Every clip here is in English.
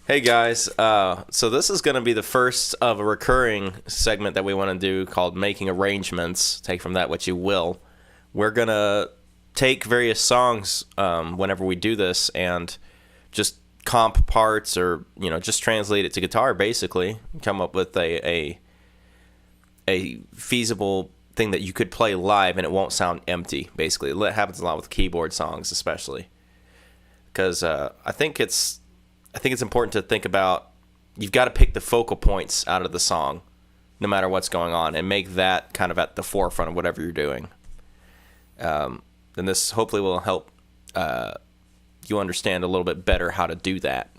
Hey guys, so this is going to be the first of a recurring segment that we want to do called Making Arrangements. Take from that what you will. We're going to take various songs whenever we do this and just comp parts or, just translate it to guitar basically. Come up with a feasible thing that you could play live and it won't sound empty, basically. It happens a lot with keyboard songs especially. Because I think it's important to think about, you've got to pick the focal points out of the song, no matter what's going on, and make that kind of at the forefront of whatever you're doing. And this hopefully will help you understand a little bit better how to do that.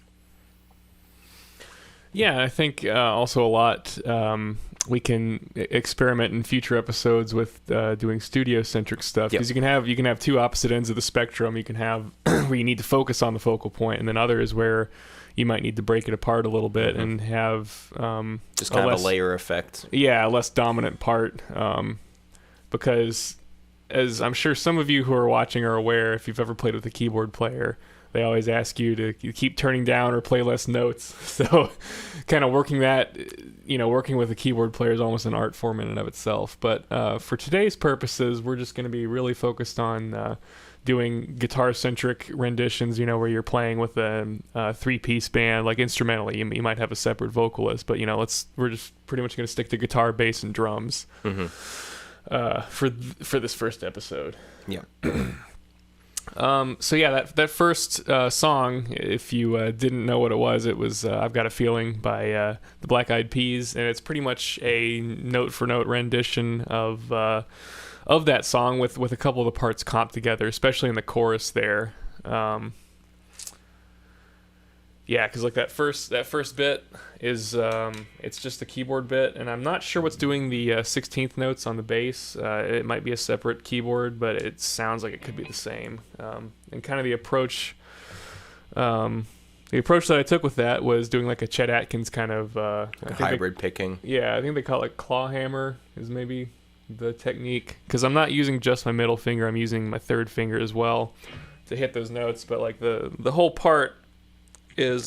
Yeah, I think also a lot we can experiment in future episodes with doing studio-centric stuff, because you can have two opposite ends of the spectrum. You can have where you need to focus on the focal point, and then others where you might need to break it apart a little bit and have just kind of a layer effect. Yeah, a less dominant part, because as I'm sure some of you who are watching are aware, if you've ever played with a keyboard player, they always ask you to keep turning down or play less notes. So kind of working with a keyboard player is almost an art form in and of itself. But for today's purposes, we're just going to be really focused on doing guitar-centric renditions, where you're playing with a three-piece band, like instrumentally. You might have a separate vocalist, but, we're just pretty much going to stick to guitar, bass, and drums for this first episode. Yeah. So yeah, that first song, if you didn't know what it was I've Got a Feeling by the Black Eyed Peas, and it's pretty much a note-for-note rendition of that song with a couple of the parts comped together, especially in the chorus there. Yeah, because like that first bit is it's just the keyboard bit, and I'm not sure what's doing the 16th notes on the bass. It might be a separate keyboard, but it sounds like it could be the same. And kind of the approach that I took with that was doing like a Chet Atkins kind of hybrid picking. Yeah, I think they call it claw hammer is maybe the technique, because I'm not using just my middle finger. I'm using my third finger as well to hit those notes. But like the whole part is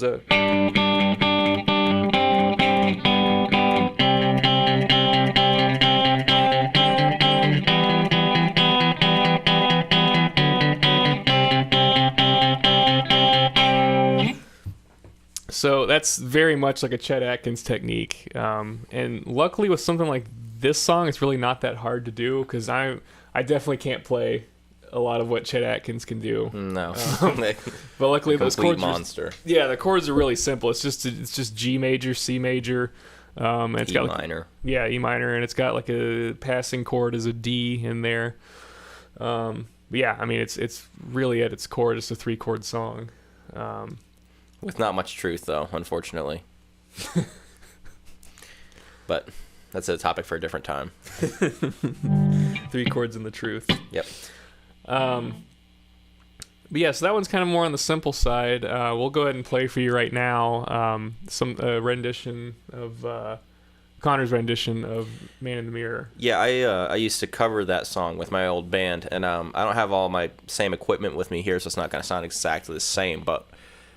so that's very much like a Chet Atkins technique, and luckily with something like this song, it's really not that hard to do, because I definitely can't play a lot of what Chet Atkins can do. No. But luckily those chords monster. The chords are really simple. It's just G major, C major, and it's got minor. E minor, and it's got like a passing chord as a D in there. Yeah, I mean it's really at its core just a 3-chord song. With not much truth though, unfortunately. But that's a topic for a different time. 3 chords and the truth. Yep. But yeah, so that one's kind of more on the simple side. We'll go ahead and play for you right now some rendition of Connor's rendition of Man in the Mirror. Yeah, I used to cover that song with my old band, and I don't have all my same equipment with me here, so it's not going to sound exactly the same, but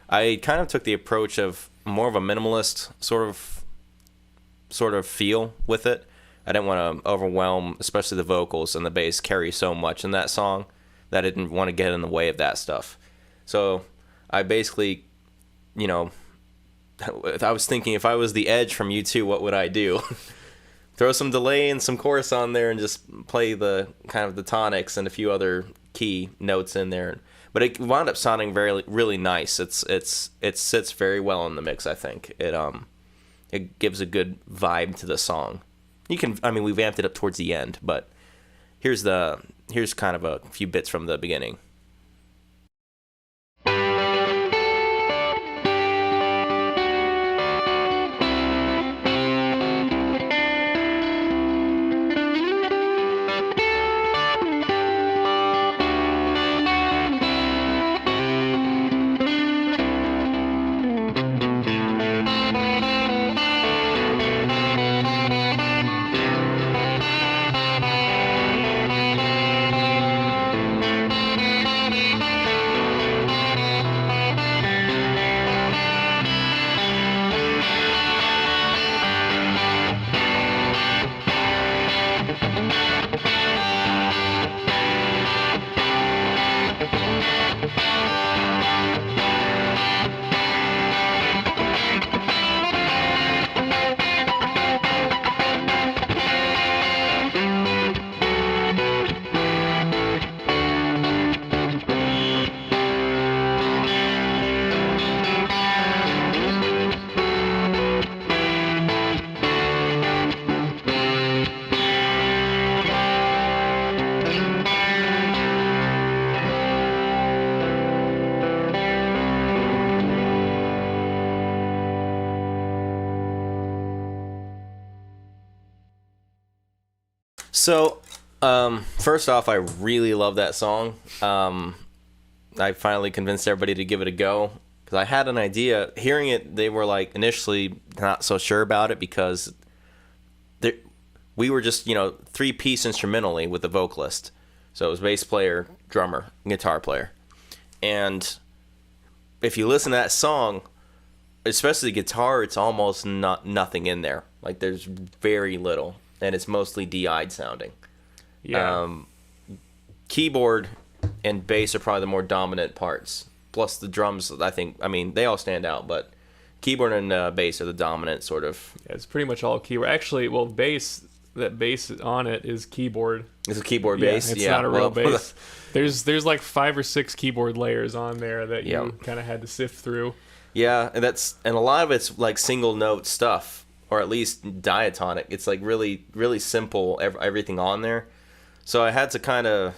I kind of took the approach of more of a minimalist sort of feel with it. I didn't want to overwhelm, especially the vocals and the bass carry so much in that song that I didn't want to get in the way of that stuff. So I basically, I was thinking, if I was the Edge from U2, what would I do? Throw some delay and some chorus on there and just play the kind of the tonics and a few other key notes in there. But it wound up sounding really nice. It sits very well in the mix, I think. It gives a good vibe to the song. We vamped it up towards the end, but here's kind of a few bits from the beginning. So, first off, I really love that song. I finally convinced everybody to give it a go because I had an idea. Hearing it, they were like initially not so sure about it because we were just, three-piece instrumentally with the vocalist. So it was bass player, drummer, guitar player. And if you listen to that song, especially the guitar, it's almost nothing in there. Like there's very little, and it's mostly DI'd sounding. Yeah. Keyboard and bass are probably the more dominant parts. Plus the drums, I mean, they all stand out, but keyboard and bass are the dominant sort of. Yeah, it's pretty much all keyboard. Actually, well, that bass on it is keyboard. It's a keyboard bass. It's not a real bass. There's like 5 or 6 keyboard layers on there that you kind of had to sift through. Yeah, and a lot of it's like single note stuff, or at least diatonic. It's like really, really simple, everything on there. So I had to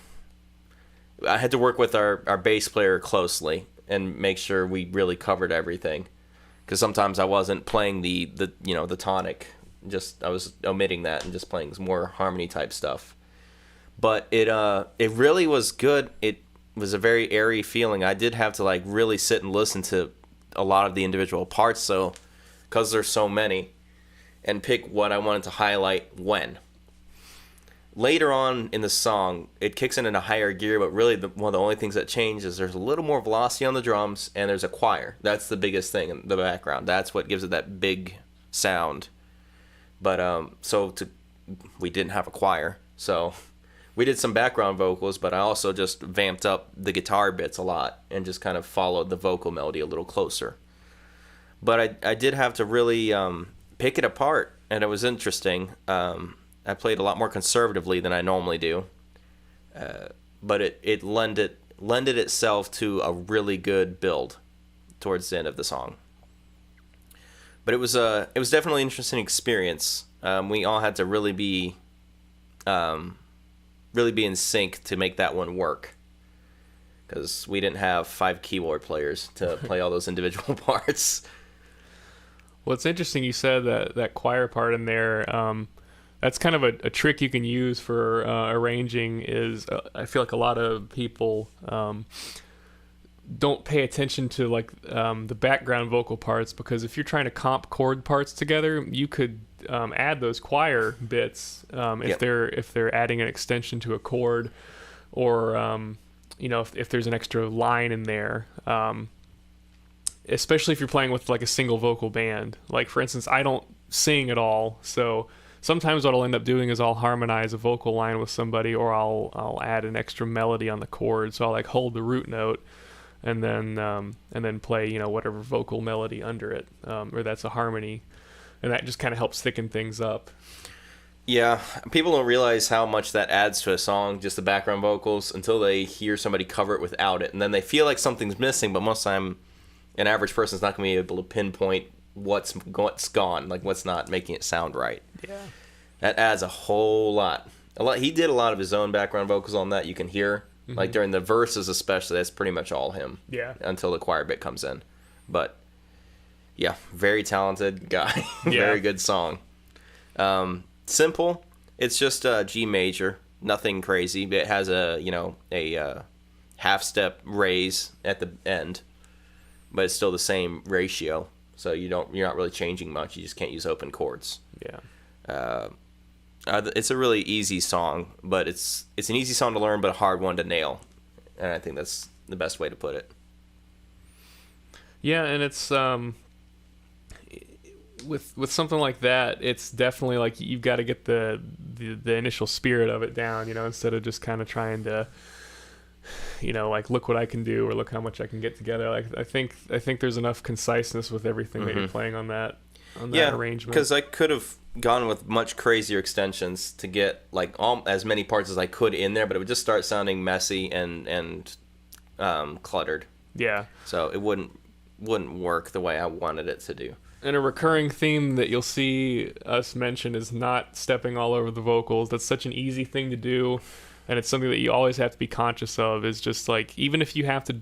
work with our bass player closely and make sure we really covered everything. Because sometimes I wasn't playing the tonic. I was omitting that and just playing some more harmony type stuff. But it really was good. It was a very airy feeling. I did have to like really sit and listen to a lot of the individual parts, so because there's so many, and pick what I wanted to highlight when. Later on in the song, it kicks in a higher gear, but really one of the only things that changes is there's a little more velocity on the drums, and there's a choir. That's the biggest thing in the background. That's what gives it that big sound. But we didn't have a choir, so we did some background vocals, but I also just vamped up the guitar bits a lot and just kind of followed the vocal melody a little closer. But I did have to really pick it apart, and it was interesting. I played a lot more conservatively than I normally do, but it lended itself to a really good build towards the end of the song. But it was definitely an interesting experience. We all had to really be in sync to make that one work, because we didn't have 5 keyboard players to play all those individual parts. Well, it's interesting you said that choir part in there. That's kind of a trick you can use for arranging. Is I feel like a lot of people don't pay attention to like the background vocal parts, because if you're trying to comp chord parts together, you could add those choir bits if they're adding an extension to a chord, or if there's an extra line in there, especially if you're playing with like a single vocal band. Like for instance, I don't sing at all, so sometimes what I'll end up doing is I'll harmonize a vocal line with somebody, or I'll add an extra melody on the chord. So I'll like hold the root note and then play whatever vocal melody under it, or that's a harmony, and that just kind of helps thicken things up. Yeah, people don't realize how much that adds to a song, just the background vocals, until they hear somebody cover it without it, and then they feel like something's missing. But most of the time, an average person's not going to be able to pinpoint what's gone, like what's not making it sound right. Yeah, that adds a whole lot. He did a lot of his own background vocals on that. You can hear. Mm-hmm. Like during the verses especially, that's pretty much all him. Yeah. Until the choir bit comes in. But, yeah, very talented guy. Very good song. Simple. It's just G major. Nothing crazy. It has a half-step raise at the end. But it's still the same ratio. So you're not really changing much. You just can't use open chords. Yeah. It's a really easy song, but it's an easy song to learn, but a hard one to nail, and I think that's the best way to put it. Yeah, and it's with something like that, it's definitely like you've got to get the initial spirit of it down, instead of just kind of trying to, like look what I can do or look how much I can get together. Like I think there's enough conciseness with everything that you're playing on that arrangement. Because I could have gone with much crazier extensions to get like as many parts as I could in there, but it would just start sounding messy and cluttered. Yeah. So it wouldn't work the way I wanted it to do. And a recurring theme that you'll see us mention is not stepping all over the vocals. That's such an easy thing to do, and it's something that you always have to be conscious of. Is just like, even if you have to,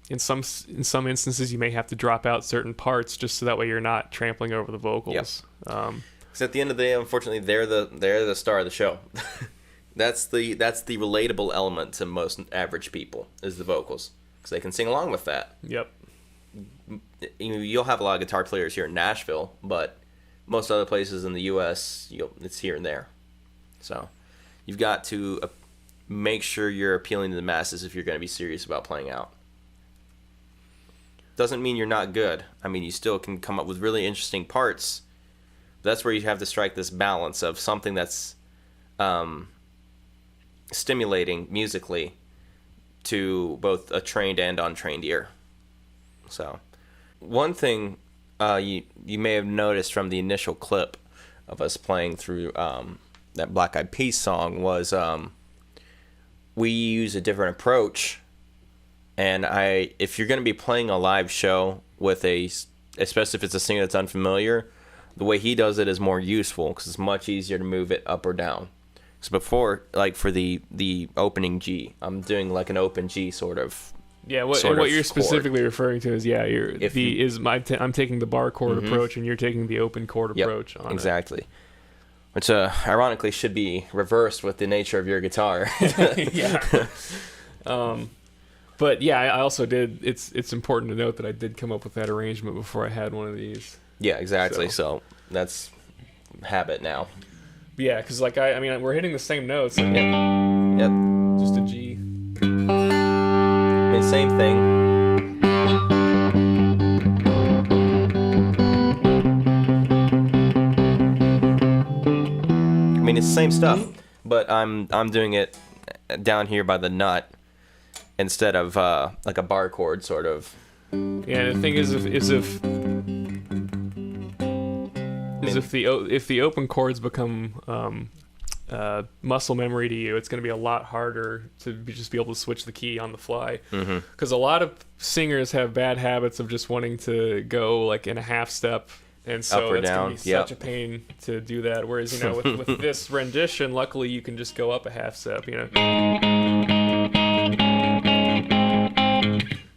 in some instances, you may have to drop out certain parts just so that way you're not trampling over the vocals. Yep. Because at the end of the day, unfortunately, they're the star of the show. That's the relatable element to most average people is the vocals, because they can sing along with that. Yep. You'll have a lot of guitar players here in Nashville, but most other places in the U.S., it's here and there. So you've got to make sure you're appealing to the masses if you're going to be serious about playing out. Doesn't mean you're not good. I mean, you still can come up with really interesting parts. That's where you have to strike this balance of something that's stimulating musically to both a trained and untrained ear. So, one thing you may have noticed from the initial clip of us playing through that Black Eyed Peas song was we use a different approach. And if you're going to be playing a live show with especially if it's a singer that's unfamiliar, the way he does it is more useful because it's much easier to move it up or down. So before, like for the opening G, I'm doing like an open G sort of. Yeah, what you're specifically referring to is I'm taking the bar chord approach and you're taking the open chord approach on exactly. It. Which ironically should be reversed with the nature of your guitar. Yeah. But yeah, I also did. It's important to note that I did come up with that arrangement before I had one of these. Yeah, exactly. So that's habit now. Yeah, because like I mean, we're hitting the same notes. Like, yep. Just a G. I mean, same thing. I mean, it's the same stuff, but I'm doing it down here by the nut instead of like a bar chord sort of. Yeah, the thing is, if the open chords become muscle memory to you, it's going to be a lot harder to just be able to switch the key on the fly. Because a lot of singers have bad habits of just wanting to go like in a half step, and so it's going to be such a pain to do that. Whereas with this rendition, luckily you can just go up a half step.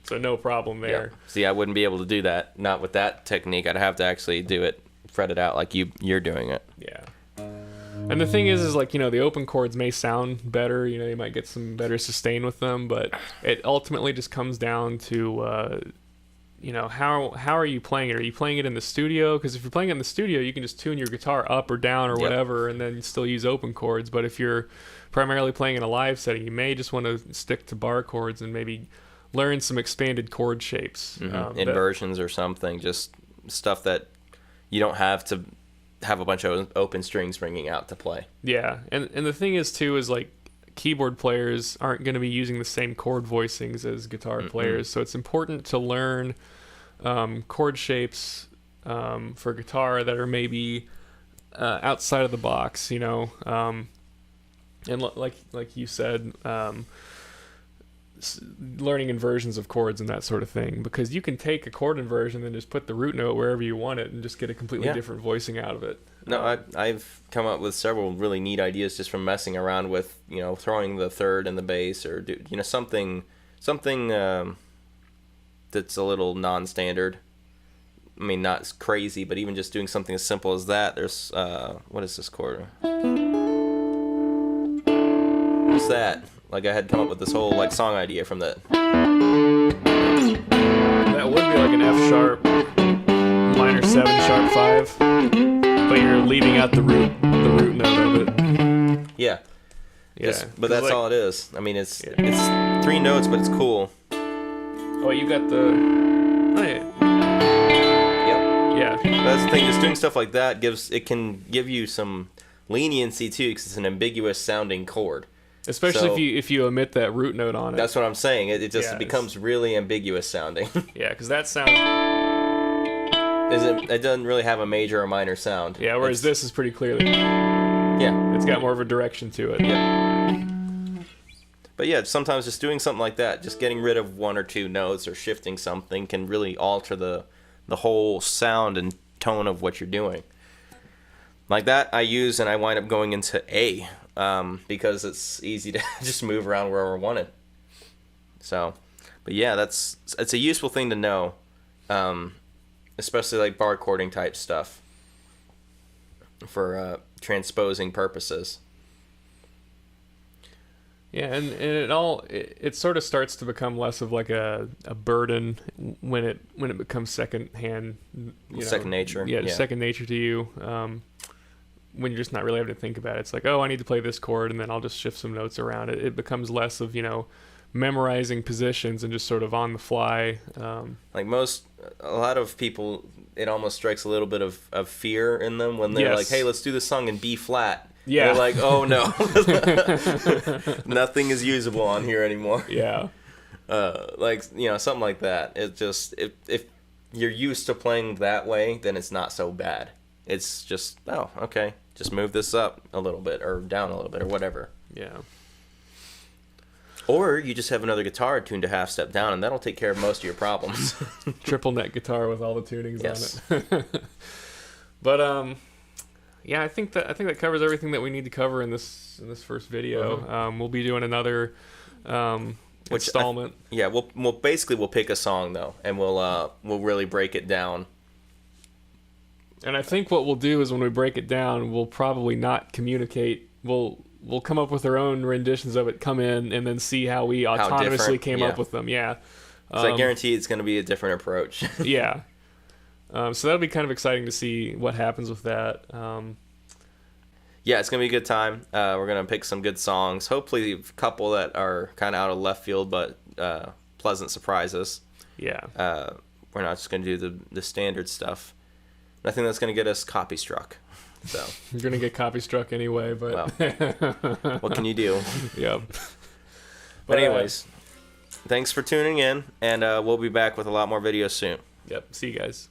So no problem there. Yeah. See, I wouldn't be able to do that. Not with that technique. I'd have to actually do it, fret it out like you're doing it. Yeah. And the thing is like, the open chords may sound better. You might get some better sustain with them, but it ultimately just comes down to, how are you playing it? Are you playing it in the studio? Because if you're playing it in the studio, you can just tune your guitar up or down or whatever, and then still use open chords. But if you're primarily playing in a live setting, you may just want to stick to bar chords and maybe learn some expanded chord shapes. Inversions or something, just stuff that you don't have to have a bunch of open strings ringing out to play. Yeah, and the thing is, too, is like keyboard players aren't going to be using the same chord voicings as guitar players, so it's important to learn chord shapes for guitar that are maybe outside of the box, and like you said, learning inversions of chords and that sort of thing, because you can take a chord inversion and just put the root note wherever you want it and just get a completely different voicing out of it. No, I've come up with several really neat ideas just from messing around with throwing the third and the bass, or something that's a little non-standard. I mean, not crazy, but even just doing something as simple as that. There's what is this chord? What's that? Like I had come up with this whole song idea from that. That would be like an F sharp minor 7 sharp 5, but you're leaving out the root note of it. Yeah. But that's all it is. I mean, it's 3 notes, but it's cool. Oh, you got the. Oh, yeah. Yep. Yeah. That's the thing. Just doing stuff like that can give you some leniency too, because it's an ambiguous sounding chord. Especially if you omit that root note on it. That's what I'm saying. It just becomes really ambiguous sounding. Yeah, because that sound. It doesn't really have a major or minor sound. Yeah, whereas this is pretty clearly. Yeah. It's got more of a direction to it. Yeah. But yeah, sometimes just doing something like that, just getting rid of 1 or 2 notes or shifting something, can really alter the whole sound and tone of what you're doing. Like that, I use and I wind up going into A. Because it's easy to just move around wherever I want it. So, but yeah, it's a useful thing to know, especially like bar chording type stuff. for transposing purposes. Yeah, and it sort of starts to become less of like a burden when it becomes second nature. Yeah, second nature to you. When you're just not really having to think about it. It's like, oh, I need to play this chord, and then I'll just shift some notes around. It becomes less of, memorizing positions and just sort of on the fly. Like a lot of people, it almost strikes a little bit of fear in them when they're like, hey, let's do this song in B flat. Yeah. And they're like, oh no, nothing is usable on here anymore. Yeah. Something like that. It just, if you're used to playing that way, then it's not so bad. It's just, oh, okay, just move this up a little bit or down a little bit or whatever. Yeah. Or you just have another guitar tuned to half step down, and that'll take care of most of your problems. Triple neck guitar with all the tunings yes. on it. But yeah, I think that covers everything that we need to cover in this first video. Mm-hmm. We'll be doing another installment. We'll pick a song though, and we'll really break it down. And I think what we'll do is when we break it down, we'll probably not communicate. We'll come up with our own renditions of it, come in, and then see how we autonomously came up with them. Yeah. So I guarantee it's going to be a different approach. Yeah. So that'll be kind of exciting to see what happens with that. Yeah, it's going to be a good time. We're going to pick some good songs. Hopefully a couple that are kind of out of left field, but pleasant surprises. Yeah. We're not just going to do the standard stuff. Nothing that's going to get us copy struck. So you're going to get copy struck anyway, but what can you do? Yep. But anyways, thanks for tuning in, and we'll be back with a lot more videos soon. Yep. See you guys.